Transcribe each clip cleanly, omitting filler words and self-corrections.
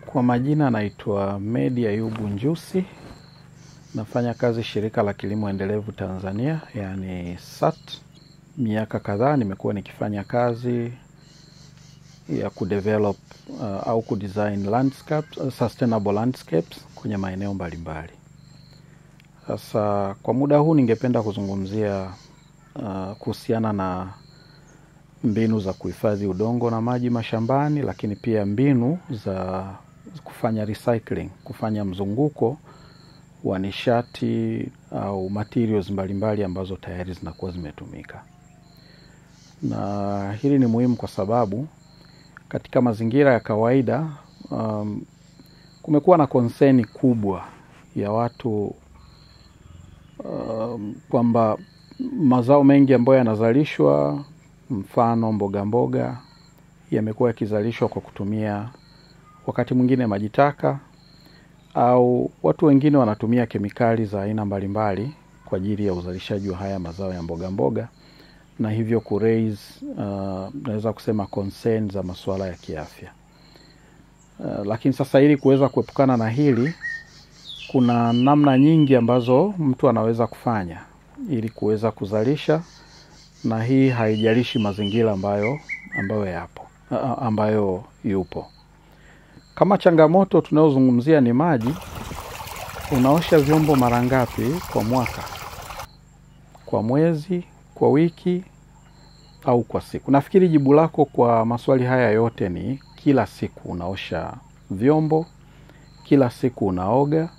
Kwa majina naitwa Medi Ayubu Njusi, nafanya kazi shirika la kilimo endelevu Tanzania, yani SAT. Miaka kadhaa nimekuwa nikifanya kazi ya kudevelop au kudesign landscapes, sustainable landscapes kwenye maeneo mbalimbali. Sasa kwa muda huu ningependa kuzungumzia kuhusiana na mbinu za kuhifadhi udongo na maji mashambani, lakini pia mbinu za kufanya recycling, kufanya mzunguko wa nishati au materials mbalimbali ambazo tayari zinakuwa zimetumika. Na hili ni muhimu kwa sababu katika mazingira ya kawaida kumekuwa na concern kubwa ya watu kwamba mazao mengi ambayo yanazalishwa, mfano mboga mboga, yamekuwa yakizalishwa kwa kutumia wakati mwingine maji taka, au watu wengine wanatumia kemikali za aina mbalimbali kwa ajili ya uzalishaji wa haya mazao ya mboga mboga, na hivyo kuraise naweza kusema concern za masuala ya kiafya. Lakini sasa ili kuweza kuepukana na hili, kuna namna nyingi ambazo mtu anaweza kufanya ili kuweza kuzalisha, na hii haijalishi mazingira ambayo yupo. Kama changamoto tunayozungumzia ni maji, unaosha vyombo mara ngapi kwa mwaka? Kwa mwezi, kwa wiki, au kwa siku? Nafikiri jibu lako kwa maswali haya yote ni kila siku unaosha vyombo, kila siku unaoga,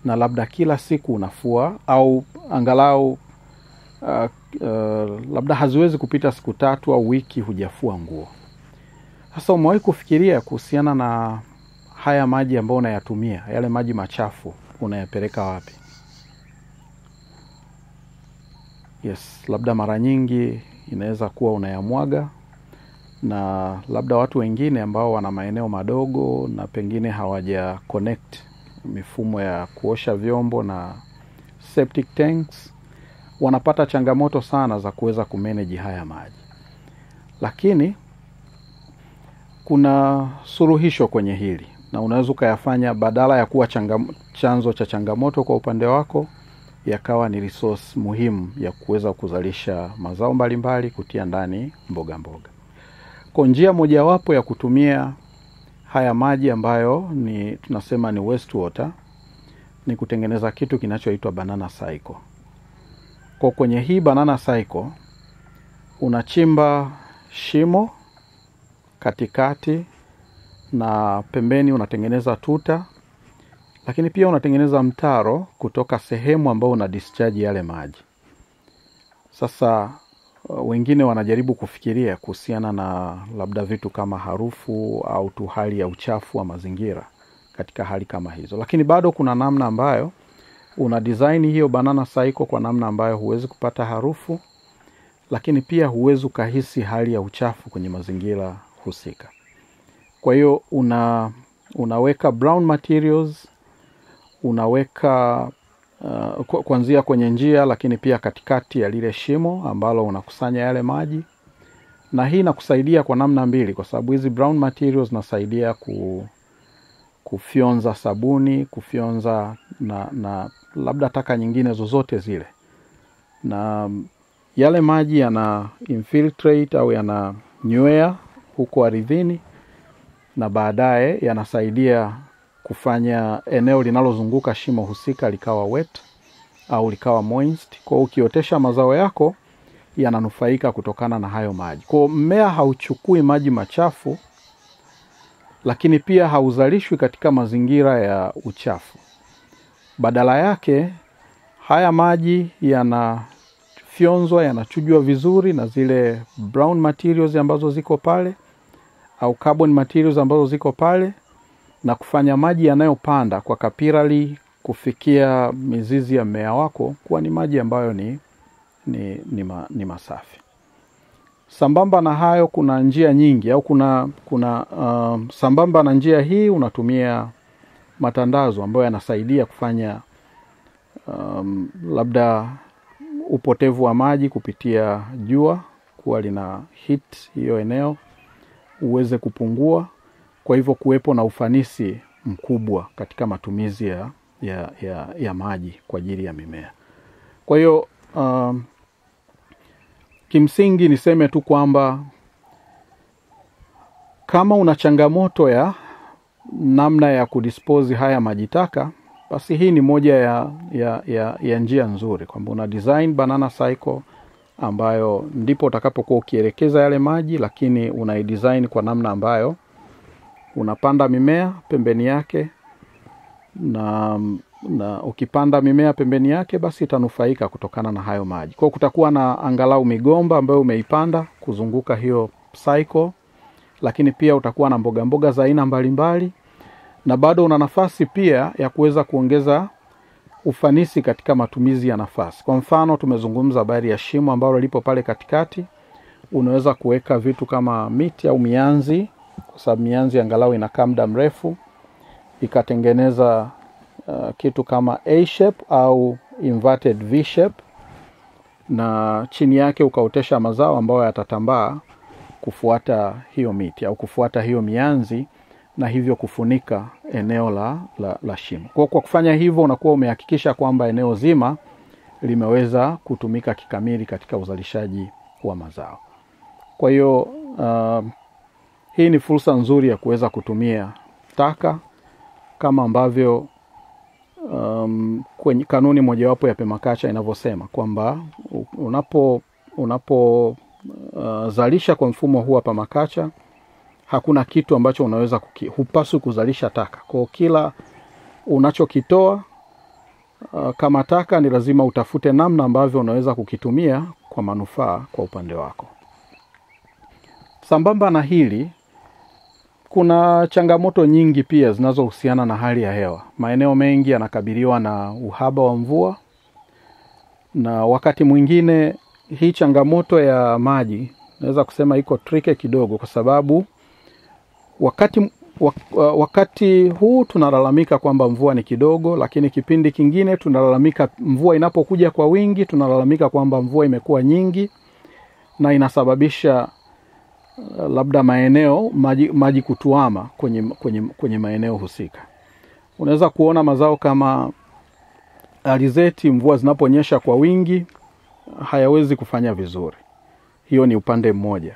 na labda kila siku unafua, au angalau labda haziwezi kupita siku 3 au wiki hujafua nguo. Sasa umewahi kufikiria kuhusiana na haya maji ambayo unayatumia, yale maji machafu unayapeleka wapi? Yes, labda mara nyingi inaweza kuwa unayamwaga, na labda watu wengine ambao wana maeneo madogo na pengine hawaja connect mifumo ya kuosha vyombo na septic tanks, wanapata changamoto sana za kuweza kumanage haya maji. Lakini kuna suluhisho kwenye hili, na unaweza kuyafanya badala ya kuwa chanzo cha changamoto kwa upande wako, yakawa ni resource muhimu ya kuweza kuzalisha mazao mbalimbali, kutia ndani mboga mboga. Kwa njia mojawapo ya kutumia haya maji ambayo tunasema ni wastewater, ni kutengeneza kitu kinachoitwa banana cycle. Kwa kwenye hii banana cycle, unachimba shimo katikati na pembeni unatengeneza tuta, lakini pia unatengeneza mtaro kutoka sehemu ambayo una discharge yale maji. Sasa wengine wanajaribu kufikiria kuhusiana na labda vitu kama harufu au tu hali ya uchafu wa mazingira katika hali kama hizo. Lakini bado kuna namna ambayo una design hiyo banana cycle kwa namna ambayo huwezi kupata harufu, lakini pia huwezi ukahisi hali ya uchafu kwenye mazingira husika. Kwa hiyo unaweka brown materials, unaweka kuanzia kwenye njia, lakini pia katikati ya lile shimo ambalo unakusanya yale maji. Na hii inakusaidia kwa namna mbili, kwa sababu hizi brown materials zinasaidia kufyonza sabuni, kufyonza na labda taka nyingine zozote zile. Na yale maji yana infiltrate au yananywea huko ardhini, na baadaye yanasaidia kufanya eneo linalozunguka shimo husika likawa wet au likawa moist. Kwa ukiotesha mazao yako, yananufaika kutokana na hayo maji. Kwa mmea hauchukui maji machafu, lakini pia hauzalishwi katika mazingira ya uchafu. Badala yake, haya maji yanafyonzwa, yanachujwa vizuri na zile brown materials ambazo ziko pale, au carbon materials ambazo ziko pale, na kufanya maji yanayopanda kwa capillary kufikia mizizi ya mmea wako kuwa ni maji ambayo ni masafi. Sambamba na hayo, kuna njia nyingi, au kuna sambamba na njia hii unatumia matandazo ambayo yanasaidia kufanya labda upotevu wa maji kupitia jua, kuwa lina hit hiyo eneo uweze kupungua, kwa hivyo kuwepo na ufanisi mkubwa katika matumizi ya maji kwa ajili ya mimea. Kwa hiyo kimsingi niseme tu kwamba kama una changamoto ya namna ya kudispose haya maji taka, basi hii ni moja ya njia nzuri, kwamba una design banana cycle ambayo ndipo utakapokuwa ukielekeza yale maji, lakini unaidesign kwa namna ambayo unapanda mimea pembeni yake, na ukipanda mimea pembeni yake basi itanufaika kutokana na hayo maji. Kwa kutakuwa na angalau migomba ambayo umeipanda kuzunguka hiyo cycle, lakini pia utakuwa na mboga mboga za aina mbalimbali, na bado una nafasi pia ya kuweza kuongeza ufanisi katika matumizi ya nafasi. Kwa mfano tumezungumza habari ya shimo ambalo lipo pale katikati. Unaweza kuweka vitu kama miti au mianzi, kwa sababu mianzi angalau inakaa muda mrefu, ikatengeneza kitu kama A shape au inverted V shape, na chini yake ukaotesha mazao ambayo yatatambaa kufuata hiyo miti au kufuata hiyo mianzi, na hivyo kufunika eneo la shimo. Kwa kufanya hivyo unakuwa umehakikisha kwamba eneo zima limeweza kutumika kikamili katika uzalishaji wa mazao. Kwa hiyo hii ni fursa nzuri ya kuweza kutumia taka kama ambavyo kwenye kanuni mojawapo ya Permaculture inavyosema kwamba unapo zalisha kwa mfumo huu wa Permaculture, hakuna kitu ambacho unaweza hupaswi kuzalisha taka. Kwa kila unachokitoa kama taka ni lazima utafute namna ambavyo unaweza kukitumia kwa manufaa kwa upande wako. Sambamba na hili, kuna changamoto nyingi pia zinazohusiana na hali ya hewa. Maeneo mengi yanakabiliwa na uhaba wa mvua, na wakati mwingine hii changamoto ya maji naweza kusema iko tricky kidogo, kwa sababu wakati huu tunalalamika kwamba mvua ni kidogo, lakini kipindi kingine tunalalamika mvua inapokuja kwa wingi, tunalalamika kwamba mvua imekuwa nyingi na inasababisha labda maeneo maji kutuama kwenye maeneo husika. Unaweza kuona mazao kama alizeti, mvua zinaponyesha kwa wingi hayawezi kufanya vizuri. Hiyo ni upande mmoja.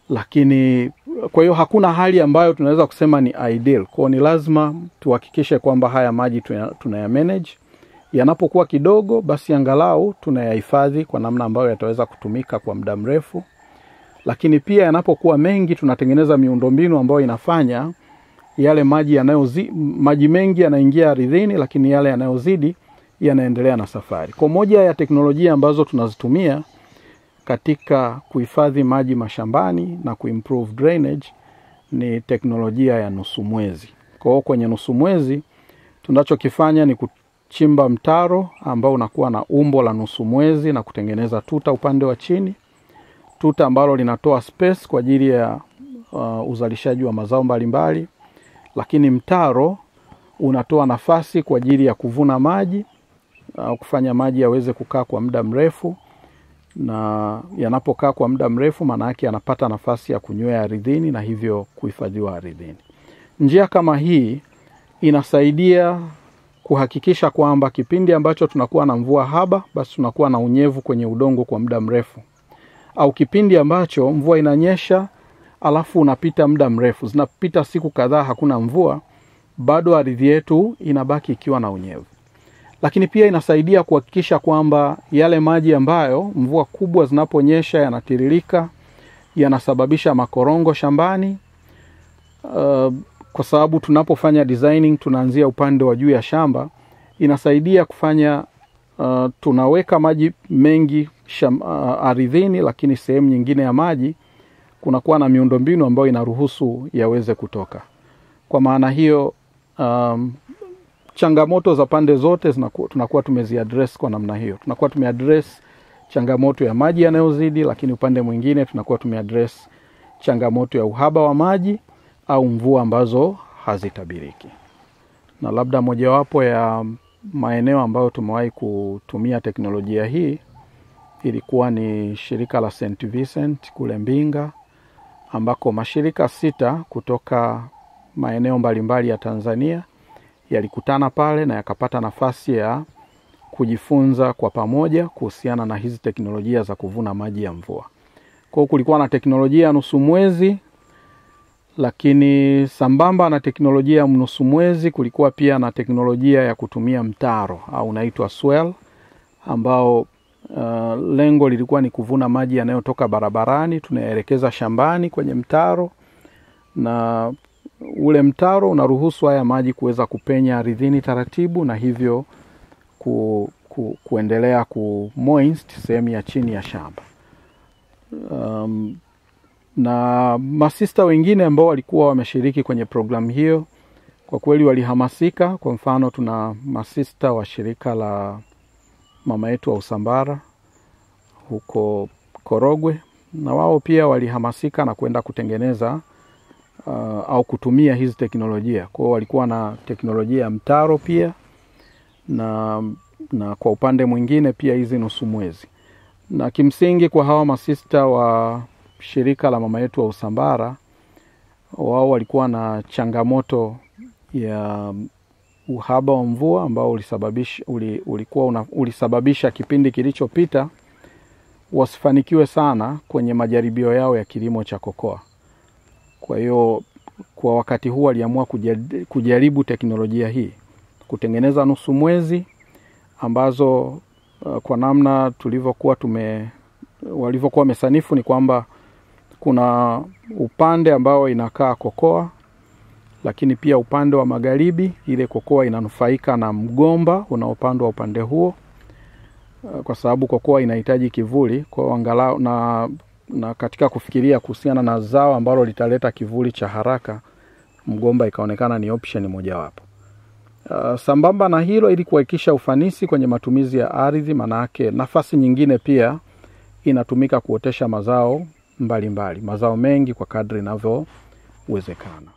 Lakini kwa hiyo hakuna hali ambayo tunaweza kusema ni ideal. Kwa ni lazima tuhakikishe kwamba haya maji tunayamanage. Yanapokuwa kidogo basi angalau tunayahifadhi kwa namna ambayo yataweza kutumika kwa muda mrefu. Lakini pia yanapokuwa mengi tunatengeneza miundombinu ambayo inafanya yale maji mengi yanaingia ardhini, lakini yale yanayozidi yanaendelea na safari. Kwa moja ya teknolojia ambazo tunazitumia katika kuhifadhi maji mashambani na kuimprove drainage ni teknolojia ya nusu mwezi. Kwa hiyo kwenye nusu mwezi tunachokifanya ni kuchimba mtaro ambao unakuwa na umbo la nusu mwezi na kutengeneza tuta upande wa chini, tuta ambalo linatoa space kwa ajili ya uzalishaji wa mazao mbalimbali, lakini mtaro unatoa nafasi kwa ajili ya kuvuna maji au kufanya maji yaweze kukaa kwa muda mrefu, na yanapokaa kwa muda mrefu maana yake yanapata nafasi ya kunywea ardhini na hivyo kuhifadhiwa ardhini. Njia kama hii inasaidia kuhakikisha kwamba kipindi ambacho tunakuwa na mvua haba basi tunakuwa na unyevu kwenye udongo kwa muda mrefu, au kipindi ambacho mvua inanyesha alafu unapita muda mrefu, zinapita siku kadhaa hakuna mvua, bado ardhi yetu inabaki ikiwa na unyevu. Lakini pia inasaidia kuhakikisha kwamba yale maji ambayo mvua kubwa zinaponyesha yanatiririka, yanasababisha makorongo shambani, kwa sababu tunapofanya designing tunaanzia upande wa juu ya shamba, inasaidia kufanya tunaweka maji mengi ardhini, lakini sehemu nyingine ya maji kunakuwa na miundombinu ambayo inaruhusu yaweze kutoka. Kwa maana hiyo changamoto za pande zote tunakuwa tumeziaddress kwa namna hiyo. Tunakuwa tumeaddress changamoto ya maji yanayozidi, lakini upande mwingine tunakuwa tumeaddress changamoto ya uhaba wa maji au mvua ambazo hazitabiriki. Na labda mojawapo ya maeneo ambayo tumewahi kutumia teknolojia hii ilikuwa ni shirika la St. Vincent kule Mbinga, ambako mashirika 6 kutoka maeneo mbalimbali ya Tanzania yalikutana pale na yakapata nafasi ya kujifunza kwa pamoja kuhusiana na hizi teknolojia za kuvuna maji ya mvua. Kwa hiyo kulikuwa na teknolojia ya nusu mwezi, lakini sambamba na teknolojia ya nusu mwezi kulikuwa pia na teknolojia ya kutumia mtaro au unaitwa swell, ambao lengo lilikuwa ni kuvuna maji yanayotoka barabarani tunayaelekeza shambani kwenye mtaro, na ule mtaro unaruhusu haya maji kuweza kupenya ardhini taratibu na hivyo kuendelea kumoist sehemu ya chini ya shamba. Na masista wengine ambao walikuwa wameshiriki kwenye programu hiyo kwa kweli walihamasika. Kwa mfano tuna masista wa shirika la Mama Yetu wa Usambara huko Korogwe, na wao pia walihamasika na kwenda kutengeneza au kutumia hizi teknolojia. Kwa hiyo walikuwa na teknolojia ya mtaro pia na kwa upande mwingine pia hizi nusu mwezi. Na kimsingi kwa hawa masista wa shirika la Mama Yetu wa Usambara, wao walikuwa na changamoto ya uhaba wa mvua ambao ulisababisha kipindi kilichopita wasifanikiwe sana kwenye majaribio yao ya kilimo cha kokoa. Kwa hiyo kwa wakati huu waliamua kujaribu teknolojia hii, kutengeneza nusu mwezi ambazo kwa namna walivyokuwa wamesanifu ni kwamba kuna upande ambao inakaa kokoa, lakini pia upande wa magharibi ile kokoa inanufaika na mgomba unaopandwa upande huo, kwa sababu kokoa inahitaji kivuli. Kwa angalau na katika kufikiria kuhusiana na zao ambalo litaleta kivuli cha haraka, mgomba ikaonekana ni option mojawapo. Sambamba na hilo, ili kuhakikisha ufanisi kwenye matumizi ya ardhi, maana yake nafasi nyingine pia inatumika kuotesha mazao mbalimbali, mazao mengi kwa kadri inavyowezekana.